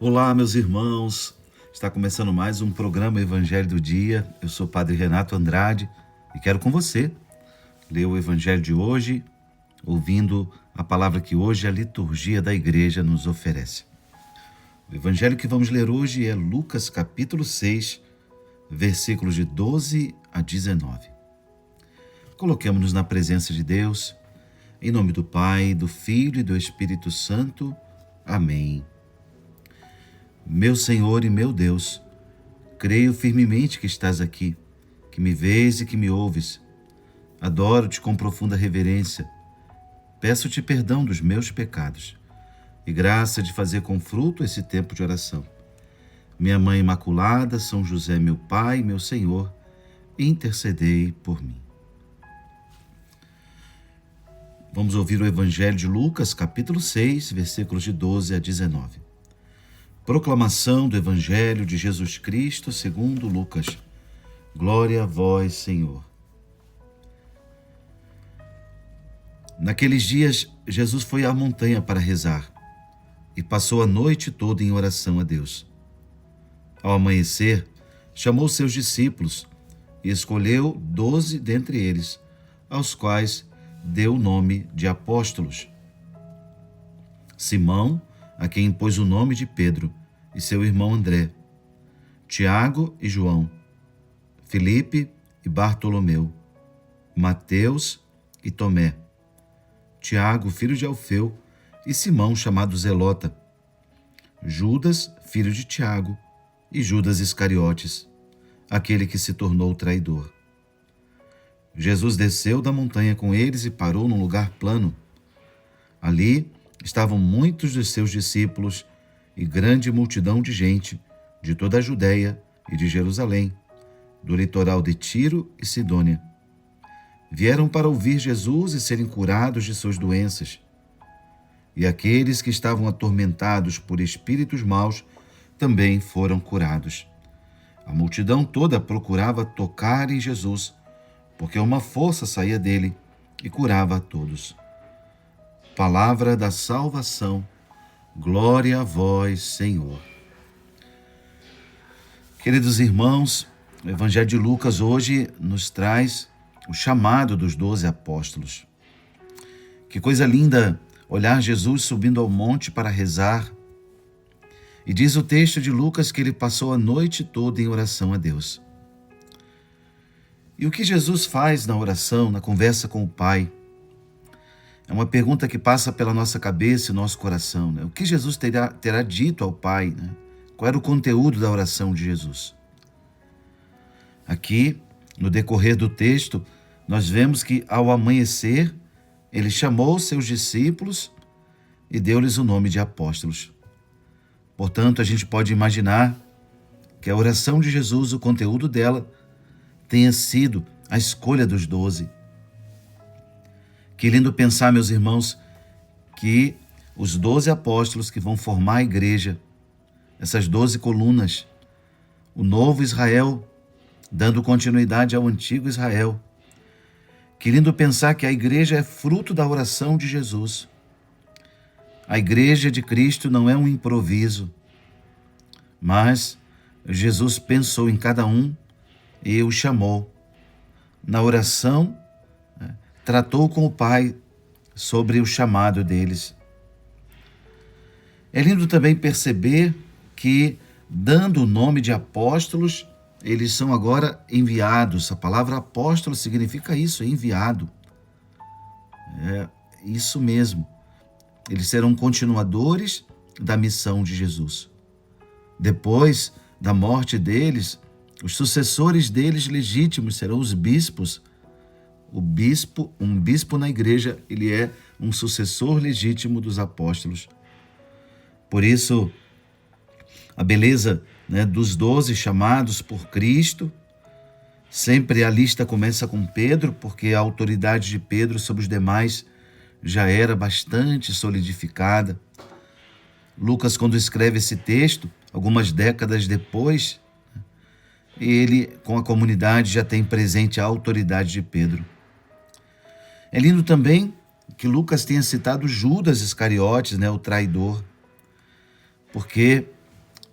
Olá, meus irmãos. Está começando mais um programa Evangelho do Dia. Eu sou o Padre Renato Andrade e quero com você ler o Evangelho de hoje, ouvindo a palavra que hoje a liturgia da igreja nos oferece. O Evangelho que vamos ler hoje é Lucas capítulo 6, versículos de 12 a 19. Coloquemo-nos na presença de Deus, em nome do Pai, do Filho e do Espírito Santo. Amém. Meu Senhor e meu Deus, creio firmemente que estás aqui, que me vês e que me ouves. Adoro-te com profunda reverência. Peço-te perdão dos meus pecados e graça de fazer com fruto esse tempo de oração. Minha Mãe Imaculada, São José, meu Pai, meu Senhor, intercedei por mim. Vamos ouvir o Evangelho de Lucas, capítulo 6, versículos de 12 a 19. Proclamação do Evangelho de Jesus Cristo segundo Lucas. Glória a vós, Senhor. Naqueles dias, Jesus foi à montanha para rezar e passou a noite toda em oração a Deus. Ao amanhecer, chamou seus discípulos e escolheu 12 dentre eles, aos quais deu o nome de apóstolos. Simão, a quem impôs o nome de Pedro, e seu irmão André, Tiago e João, Filipe e Bartolomeu, Mateus e Tomé, Tiago, filho de Alfeu, e Simão, chamado Zelota, Judas, filho de Tiago, e Judas Iscariotes, aquele que se tornou traidor. Jesus desceu da montanha com eles e parou num lugar plano. Ali estavam muitos dos seus discípulos e grande multidão de gente de toda a Judéia e de Jerusalém, do litoral de Tiro e Sidônia. Vieram para ouvir Jesus e serem curados de suas doenças. E aqueles que estavam atormentados por espíritos maus também foram curados. A multidão toda procurava tocar em Jesus, porque uma força saía dele e curava a todos. Palavra da salvação. Glória a vós, Senhor. Queridos irmãos, o Evangelho de Lucas hoje nos traz o chamado dos 12 apóstolos. Que coisa linda olhar Jesus subindo ao monte para rezar. E diz o texto de Lucas que ele passou a noite toda em oração a Deus. E o que Jesus faz na oração, na conversa com o Pai? É uma pergunta que passa pela nossa cabeça e nosso coração, né? O que Jesus terá dito ao Pai, né? Qual era o conteúdo da oração de Jesus? Aqui, no decorrer do texto, nós vemos que ao amanhecer, ele chamou seus discípulos e deu-lhes o nome de apóstolos. Portanto, a gente pode imaginar que a oração de Jesus, o conteúdo dela, tenha sido a escolha dos 12. Que lindo pensar, meus irmãos, que os 12 apóstolos que vão formar a igreja, essas 12 colunas, o novo Israel, dando continuidade ao antigo Israel. Que lindo pensar que a igreja é fruto da oração de Jesus. A igreja de Cristo não é um improviso, mas Jesus pensou em cada um e o chamou. Na oração, tratou com o Pai sobre o chamado deles. É lindo também perceber que, dando o nome de apóstolos, eles são agora enviados. A palavra apóstolo significa isso, enviado. É isso mesmo. Eles serão continuadores da missão de Jesus. Depois da morte deles, os sucessores deles legítimos serão os bispos. Um bispo na igreja, ele é um sucessor legítimo dos apóstolos. Por isso, a beleza, dos 12 chamados por Cristo, sempre a lista começa com Pedro, porque a autoridade de Pedro sobre os demais já era bastante solidificada. Lucas, quando escreve esse texto, algumas décadas depois, ele, com a comunidade, já tem presente a autoridade de Pedro. É lindo também que Lucas tenha citado Judas Iscariotes, o traidor, porque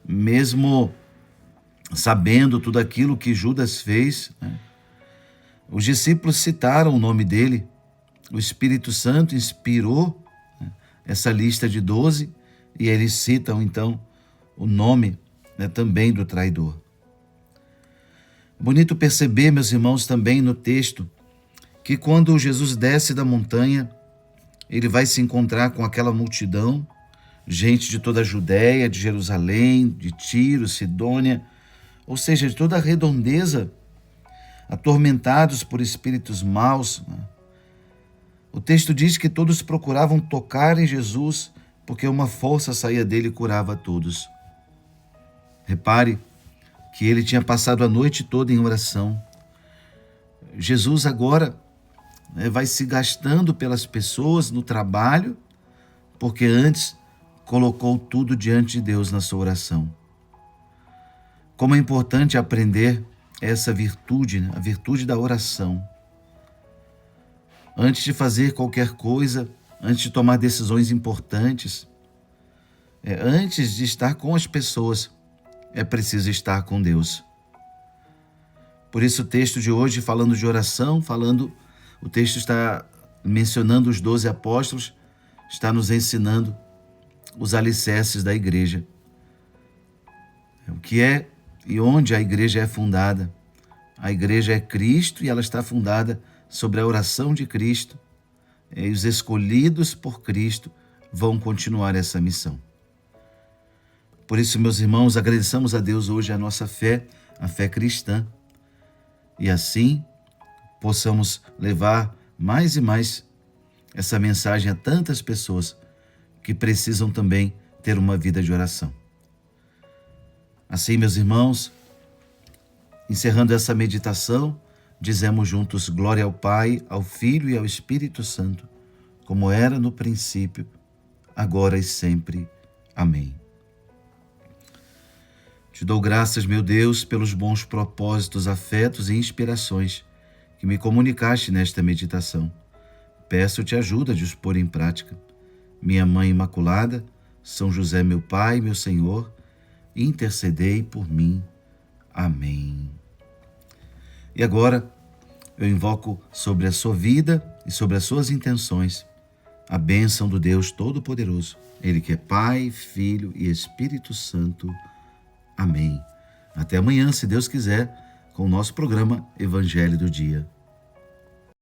mesmo sabendo tudo aquilo que Judas fez, né, os discípulos citaram o nome dele. O Espírito Santo inspirou, né, essa lista de 12 e eles citam então o nome, né, também do traidor. Bonito perceber, meus irmãos, também no texto, que quando Jesus desce da montanha, ele vai se encontrar com aquela multidão, gente de toda a Judéia, de Jerusalém, de Tiro, Sidônia, ou seja, de toda a redondeza, atormentados por espíritos maus. O texto diz que todos procuravam tocar em Jesus, porque uma força saía dele e curava a todos. Repare que ele tinha passado a noite toda em oração. Jesus agora, né, vai se gastando pelas pessoas no trabalho, porque antes colocou tudo diante de Deus na sua oração. Como é importante aprender essa virtude, né, a virtude da oração. Antes de fazer qualquer coisa, antes de tomar decisões importantes, antes de estar com as pessoas, é preciso estar com Deus. Por isso o texto de hoje, falando de oração, o texto está mencionando os 12 apóstolos, está nos ensinando os alicerces da igreja. O que é e onde a igreja é fundada. A igreja é Cristo e ela está fundada sobre a oração de Cristo. E os escolhidos por Cristo vão continuar essa missão. Por isso, meus irmãos, agradeçamos a Deus hoje a nossa fé, a fé cristã. E assim possamos levar mais e mais essa mensagem a tantas pessoas que precisam também ter uma vida de oração. Assim, meus irmãos, encerrando essa meditação, dizemos juntos glória ao Pai, ao Filho e ao Espírito Santo, como era no princípio, agora e sempre. Amém. Te dou graças, meu Deus, pelos bons propósitos, afetos e inspirações que me comunicaste nesta meditação. Peço-te ajuda de os pôr em prática. Minha Mãe Imaculada, São José, meu Pai, meu Senhor, intercedei por mim. Amém. E agora, eu invoco sobre a sua vida e sobre as suas intenções a bênção do Deus Todo-Poderoso, Ele que é Pai, Filho e Espírito Santo. Amém. Até amanhã, se Deus quiser, com o nosso programa Evangelho do Dia.